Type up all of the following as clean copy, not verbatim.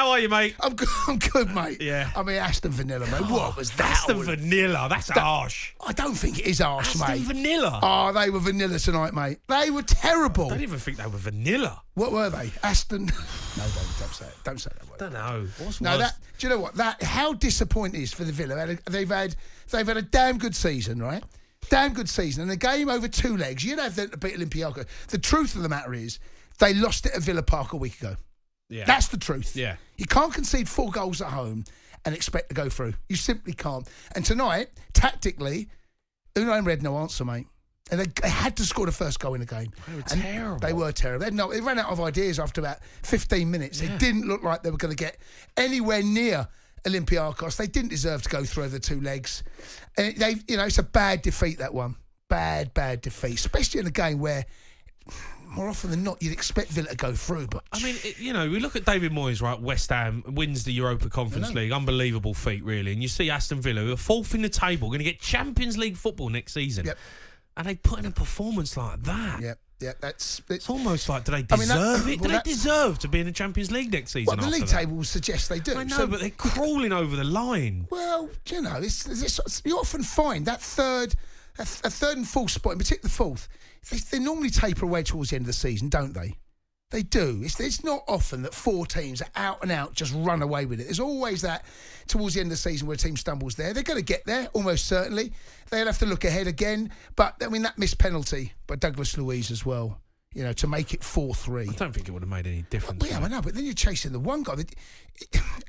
How are you, mate? I'm good, mate. Yeah. I mean, Aston Villa, mate. What was that? Aston Vanilla. That's harsh. I don't think it is harsh, mate. Aston Vanilla. Oh, they were vanilla tonight, mate. They were terrible. I don't even think they were vanilla. What were they? Aston. No, don't say it. Don't say that word. I don't know. What's No, worse? do you know what? How disappointing it is for the Villa. They've had a damn good season, right? Damn good season. And a game over 2 legs. You'd have them to beat Olympiacos. The truth of the matter is, they lost it at Villa Park a week ago. Yeah. That's the truth. Yeah. You can't concede 4 goals at home and expect to go through. You simply can't. And tonight, tactically, Unai Emery had no answer, mate. And they had to score the first goal in the game. They were terrible. They were terrible. They ran out of ideas after about 15 minutes. Yeah. They didn't look like they were going to get anywhere near Olympiacos. They didn't deserve to go through over the 2 legs. And it's a bad defeat, that one. Bad defeat, especially in a game where more often than not you'd expect Villa to go through. But I mean, we look at David Moyes, right? West Ham wins the Europa Conference League, unbelievable feat, really. And you see Aston Villa, who are 4th in the table, going to get Champions League football next season. Yep. And they put in a performance like that. Yeah, It's almost like, do they deserve it? Do they deserve to be in the Champions League next season? Well, the league table suggests they do. I know, but they're crawling over the line. Well, you often find that third and fourth spot, in particular the fourth, they normally taper away towards the end of the season, don't they? They do. It's not often that 4 teams are out and out just run away with it. There's always that towards the end of the season where a team stumbles there. They're going to get there, almost certainly. They'll have to look ahead again. But, I mean, that missed penalty by Douglas Luiz as well, to make it 4-3. I don't think it would have made any difference. Well, yeah, I know, but then you're chasing the one guy.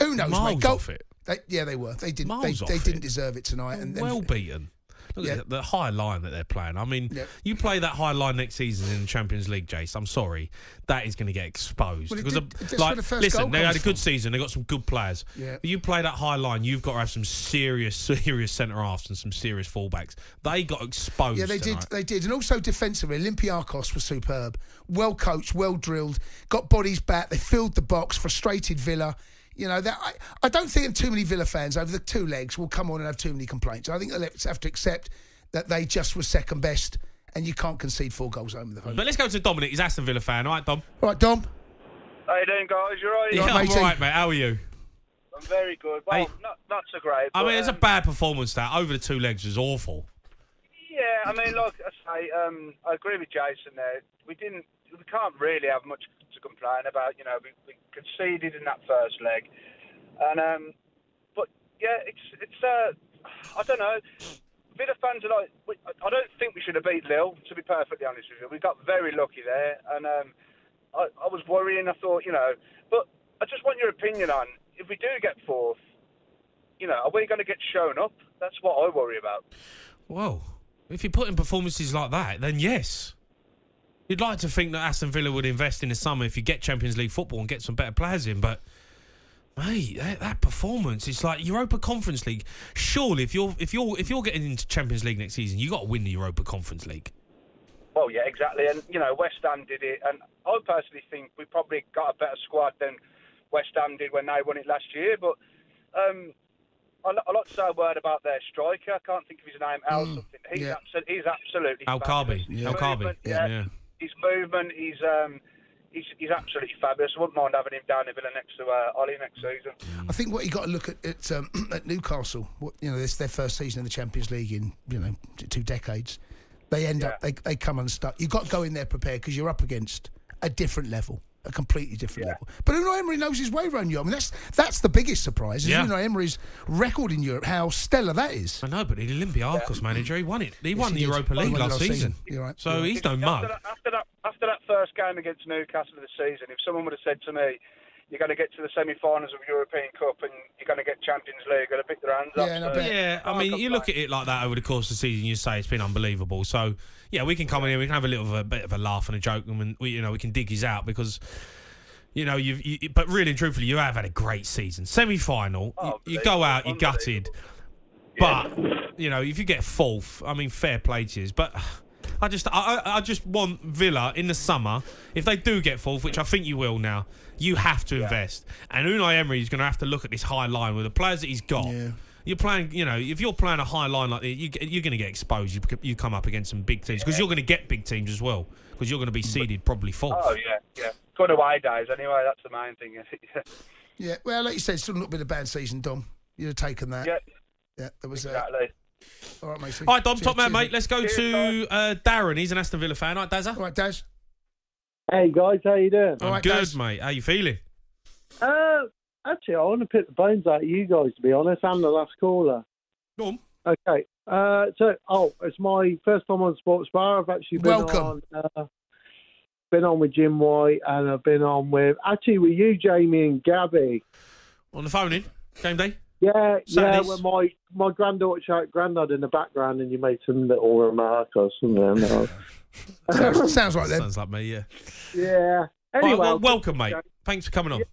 Who knows, Miles mate? off it. They were. They didn't. Miles They off didn't it. deserve it tonight. And Well beaten. Look at the high line that they're playing. I mean, you play that high line next season in the Champions League, Jace. I'm sorry, that is going to get exposed. Well, because listen, they had a good season. They got some good players. Yeah. But you play that high line, you've got to have some serious centre halves and some serious fullbacks. They got exposed. Yeah, they tonight. did. They did, and also defensively, Olympiacos was superb. Well coached, well drilled, got bodies back. They filled the box, frustrated Villa. I don't think too many Villa fans over the 2 legs will come on and have too many complaints. I think they'll have to accept that they just were second best, and you can't concede 4 goals home. But let's go to Dominic. He's Aston Villa fan. All right, Dom? All right, Dom. How you doing, guys? You all right? Yeah, I'm all right, mate. How are you? I'm very good. Well, not so great. I but, mean, it's a bad performance. That over the 2 legs was awful. Yeah, I mean, look, I say, I agree with Jason there. We can't really have much to complain about. We conceded in that first leg, and but yeah, it's I don't know. Villa fans are like, I don't think we should have beat Lille, to be perfectly honest with you. We got very lucky there, and I was worrying. I thought, but I just want your opinion on, if we do get 4th, are we going to get shown up? That's what I worry about. Well, if you put in performances like that, then yes. You'd like to think that Aston Villa would invest in the summer if you get Champions League football and get some better players in, but mate, that performance, it's like Europa Conference League. Surely, if you're getting into Champions League next season, you got to win the Europa Conference League. Well, yeah, exactly. And West Ham did it, and I personally think we probably got a better squad than West Ham did when they won it last year. But I'd like to say a word about their striker. I can't think of his name. Al something. He's absolutely Al-Karbi. Al-Karbi. Yeah. His movement, he's absolutely fabulous. I wouldn't mind having him down in Villa next to Ollie next season. I think what you got to look at Newcastle. It's their first season in the Champions League in 2 decades. They end up they come unstuck. You've got to go in there prepared because you're up against a different level. A completely different level. But Unai Emery knows his way around Europe. I mean, that's the biggest surprise. Is Unai Emery's record in Europe, how stellar that is. I know, but the Olympiacos manager, he won it. He won the Europa League last season. You're right. So he's no mug. After that first game against Newcastle of the season, if someone would have said to me, you're going to get to the semi-finals of European Cup and you're going to get Champions League, I'd have picked their hands up. I mean, you look at it like that over the course of the season, you say it's been unbelievable. So, yeah, we can come in here, we can have a bit of a laugh and a joke, and we can dig his out because, but really and truthfully, you have had a great season. Semi-final, you go out, you're gutted. But, if you get 4th, I mean, fair play to you. But I just want Villa in the summer, if they do get 4th, which I think you will now, you have to invest. And Unai Emery is going to have to look at this high line with the players that he's got. Yeah. You're playing, if you're playing a high line like this, you're going to get exposed. You come up against some big teams because you're going to get big teams as well because you're going to be seeded probably 4th. Oh, yeah. Good away days anyway, that's the main thing. Yeah, well, like you said, still not been a bad season, Dom. You'd have taken that. Yeah. Yeah, there was Exactly. all right, mate. All right, Dom, top man, cheers, mate. Let's go to Darren. He's an Aston Villa fan. All right, Dazza? All right, Daz. Hey guys, how you doing? All I'm right, good, Daz. mate. How you feeling? Actually, I want to pick the bones out of you guys, to be honest. I'm the last caller. Go on. Okay. It's my first time on Sports Bar. I've actually been on with Jim White, and I've been on with you, Jamie, and Gabby. On the phone in? Game day? Yeah, Saturdays? when my granddaughter shouted "Grandad" in the background, and you made some little remark or something. Sounds like that. Sounds like me, yeah. Yeah. Anyway, All right, well, welcome, mate. Thanks for coming on.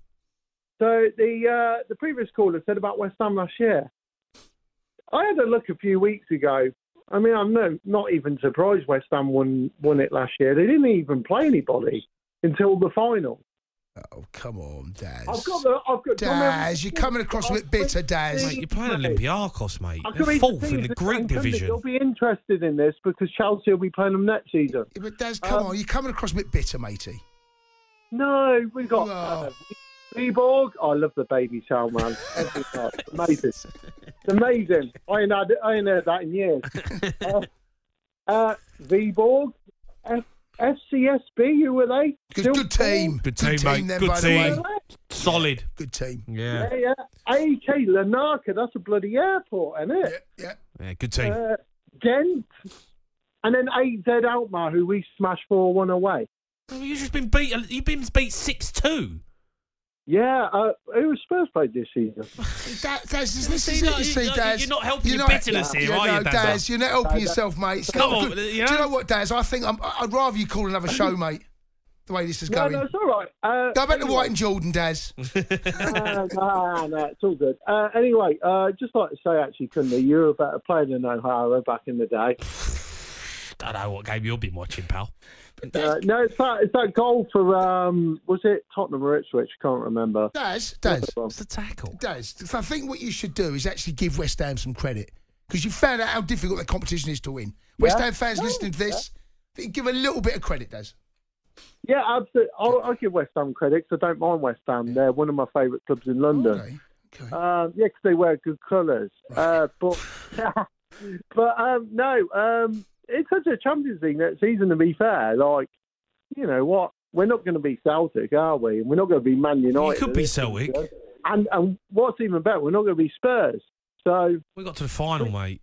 So the previous caller said about West Ham last year. I had a look a few weeks ago. I mean, I'm not even surprised West Ham won it last year. They didn't even play anybody until the final. Oh, come on, Daz. I've got Daz, you're coming across a bit bitter, Daz. Mate, you're playing Olympiakos, mate. I They're mean, fourth the thing in is, the Greek division. You'll be interested in this because Chelsea will be playing them next season. Yeah, but Daz, come on, you're coming across a bit bitter, matey. No, we got Viborg. I love the baby towel, man. Every time. Amazing. It's amazing. I ain't heard that in years. Viborg, FCSB, who were they? Good team. Good team, mate. Them, Good by the team. way. Solid. Good team. Yeah. Yeah. AK Larnaca, that's a bloody airport, isn't it? Yeah. Yeah, good team. Ghent. And then AZ Alkmaar, who we smashed 4-1 away. Well, you've just been beat. You've been beat 6-2. Yeah, who was Spurs played this season? Daz, this is it, you see, Daz. You're not helping your bitterness here, are you, Daz? Daz, you're not helping yourself, mate. Come on, Do you know what, Daz? I think I'd rather you call another show, mate, the way this is going. No, it's all right. Go back to White and Jordan, Daz. No, it's all good. Anyway, just like to say, actually, Cundy, you were a better player than O'Hara back in the day. Don't know what game you've been watching, pal. No, it's that goal for, was it Tottenham or Ipswich? Can't remember. Daz, What's the tackle? Daz, I think what you should do is actually give West Ham some credit because you found out how difficult the competition is to win. West Ham fans listening to this, give a little bit of credit, Daz. Yeah, absolutely. I'll give West Ham credit because I don't mind West Ham. They're one of my favourite clubs in London. Okay. Yeah, because they wear good colours. Right. No. It's such a Champions League next season, to be fair. Like, you know what? We're not going to be Celtic, are we? And we're not going to be Man United. You could be Celtic. And what's even better, we're not going to be Spurs. So We got to the final, mate.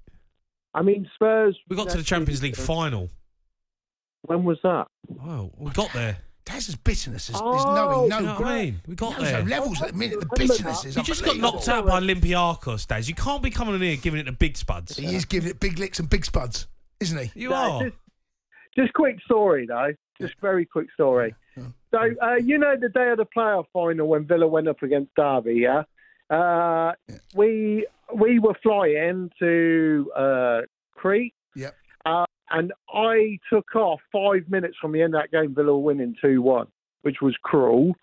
I mean, Spurs... We got to the Champions League final. When was that? Well, we got there. Daz's bitterness is Do you know what I great. mean? We got Knows there. no levels at the minute. The bitterness is You just got unbelievable. knocked out by Olympiakos, Daz. You can't be coming in here giving it the big spuds. He is giving it big licks and big spuds, isn't he? You are. Just quick story, though. Just very quick story. Yeah. So, you know the day of the playoff final when Villa went up against Derby, yeah? We were flying to Crete. Yep. And I took off 5 minutes from the end of that game, Villa were winning 2-1, which was cruel.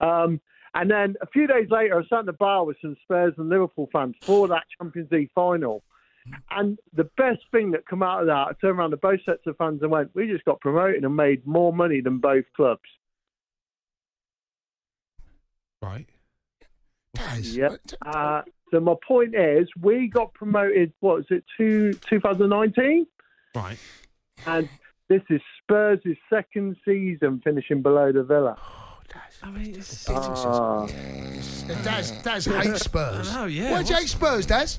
And then a few days later, I sat in the bar with some Spurs and Liverpool fans for that Champions League final. And the best thing that come out of that, I turned around to both sets of fans and went, we just got promoted and made more money than both clubs. Right. Daz. Yeah. So my point is, we got promoted, 2019? Right. And this is Spurs' second season finishing below the Villa. I mean, it's... Daz hates Spurs. I know, yeah. Why do you hate Spurs, Daz?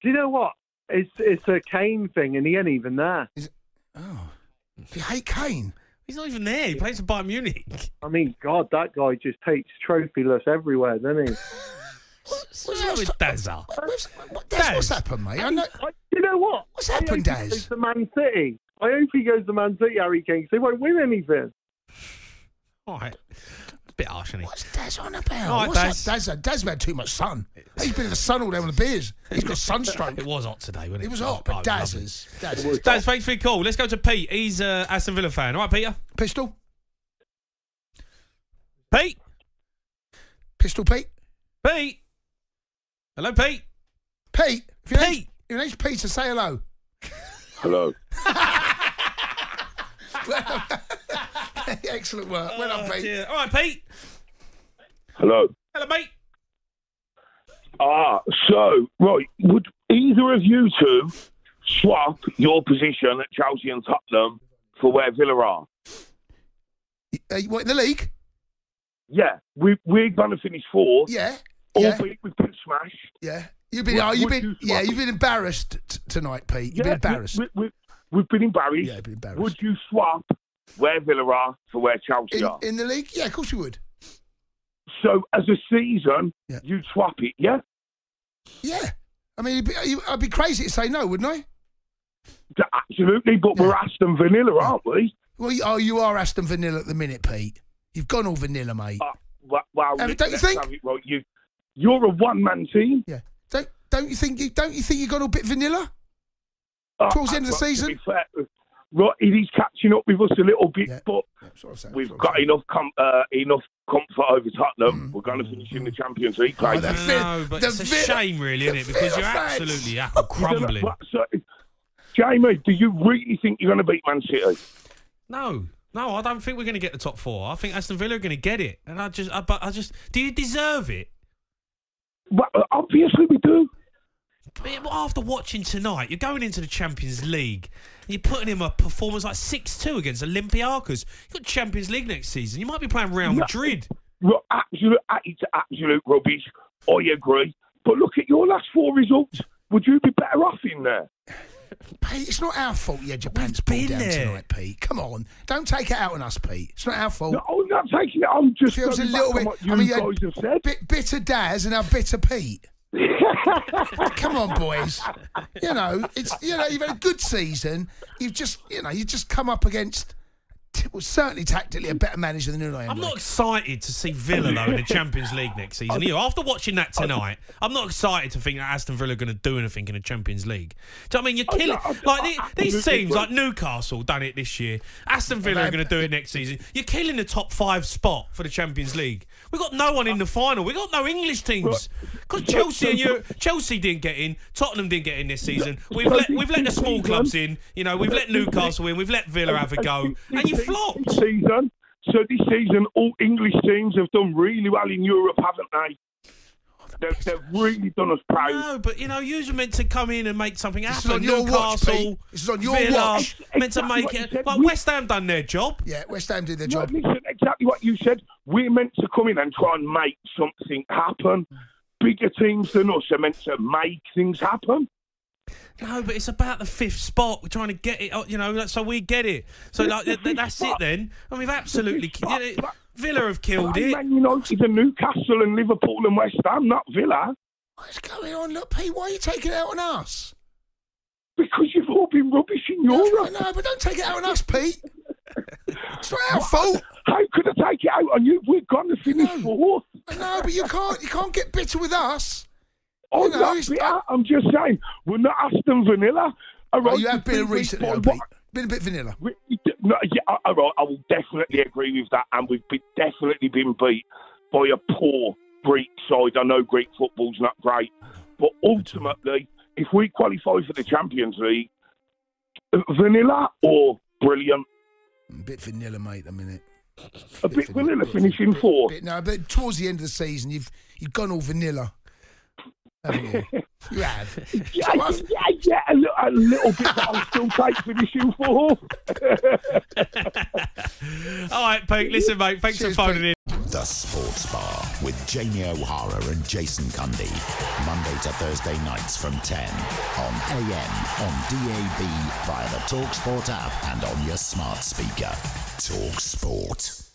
Do you know what? It's a Kane thing, and he ain't even there. Oh. You hate Kane? He's not even there. He plays for Bayern Munich. I mean, God, that guy just takes trophyless everywhere, doesn't he? What's wrong with Dazza? What's happened, mate? You know what? What's happened, I hope he Daz? goes to Man City. I hope he goes to Man City, Harry Kane, 'cause they won't win anything. All right. A bit harsh, isn't he? What's Daz on about? All right, What's Daz. that? Daz had too much sun. He's been in the sun all day with the beers. He's got sunstroke. It was hot today, wasn't it? It was hot, but Daz is. Daz, thanks for your call. Let's go to Pete. He's an Aston Villa fan. All right, Peter? Pistol? Pete? Pistol Pete? Pete? Hello, Pete? Pete? Pete? Your name's Peter, say hello. Hello. Excellent work. Well done, Pete. Dear. All right, Pete. Hello. Hello, mate. So, right, would either of you two swap your position at Chelsea and Tottenham for where Villa are? What, in the league? Yeah, we're going to finish fourth. Yeah. Albeit we've been smashed. Yeah. You've been embarrassed tonight, Pete. You've been embarrassed. We've been embarrassed. Yeah, been embarrassed. Would you swap where Villa are for where Chelsea are? In the league? Yeah, of course you would. So, as a season, you'd swap it, yeah? Yeah. I mean, I'd be crazy to say no, wouldn't I? Absolutely, but we're Aston Villa, aren't we? Well, you are Aston Vanilla at the minute, Pete. You've gone all vanilla, mate. Well, don't you think? Right, you're a one-man team. Yeah. Don't you think you've gone a bit vanilla towards the end of the season? To be fair, right, it is catching up with us a little bit, but we've got enough comfort over Tottenham. We're going to finish in the Champions League. But it's a shame, really, isn't it? Because you're absolutely apple crumbling. Jamie, do you really think you're going to beat Man City? No, I don't think we're going to get the top four. I think Aston Villa are going to get it, and I just, do you deserve it? Well, obviously we do. But after watching tonight, you're going into the Champions League and you're putting in a performance like 6-2 against Olympiacos. You've got Champions League next season. You might be playing Real Madrid. It's absolute rubbish. I agree. But look at your last four results. Would you be better off in there? Pete, it's not our fault you had your pants pulled down tonight, Pete. Come on. Don't take it out on us, Pete. It's not our fault. No, I'm not taking it. I'm just feels a little bit. What you guys have said. Bitter Daz and now bitter Pete. Come on, boys. You've had a good season. You've just come up against certainly tactically a better manager than I am. I'm not excited to see Villa though in the Champions League next season. After watching that tonight, I'm not excited to think that Aston Villa are going to do anything in the Champions League. Do you know what I mean? You're killing these teams like Newcastle done it this year. Aston Villa are going to do it next season. You're killing the top 5 spot for the Champions League. We've got no one in the final. We've got no English teams because Chelsea didn't get in. Tottenham didn't get in this season. We've let the small clubs in. We've let Newcastle in. We've let Villa have a go, and you flopped. This season, all English teams have done really well in Europe, haven't they? They've really done us proud. No, but you're meant to come in and make something happen. On your Newcastle, watch, this is on your Villa, watch. Meant to make it. Like West Ham done their job. Yeah, West Ham did their job. Listen, exactly what you said. We're meant to come in and try and make something happen. Bigger teams than us are meant to make things happen. No, but it's about the 5th spot. We're trying to get it, so we get it. So that's it then. And we've absolutely... Villa have killed it. Man United and Newcastle and Liverpool and West Ham, not Villa. What's going on? Look, Pete, why are you taking it out on us? Because you've all been rubbish in Europe. No, but don't take it out on us, Pete. It's not our fault. How could I take it out on you? We're going to finish 4th. No, but you can't get bitter with us. I'm just saying, we're not Aston Vanilla. You have been recently, Pete. Been a bit vanilla. All right, I will definitely agree with that, and we've definitely been beat by a poor Greek side. I know Greek football's not great, but ultimately, if we qualify for the Champions League, vanilla or brilliant? A bit vanilla, mate, a minute. A bit vanilla, finishing 4th. No, but towards the end of the season, you've gone all vanilla. Haven't you? You have. Yeah, a little bit, but I'll still take finishing 4th. All right, Pete, listen, mate, thanks for phoning in. The Sports Bar with Jamie O'Hara and Jason Cundy. Monday to Thursday nights from 10 on AM, on DAB, via the talkSPORT app and on your smart speaker. talkSPORT.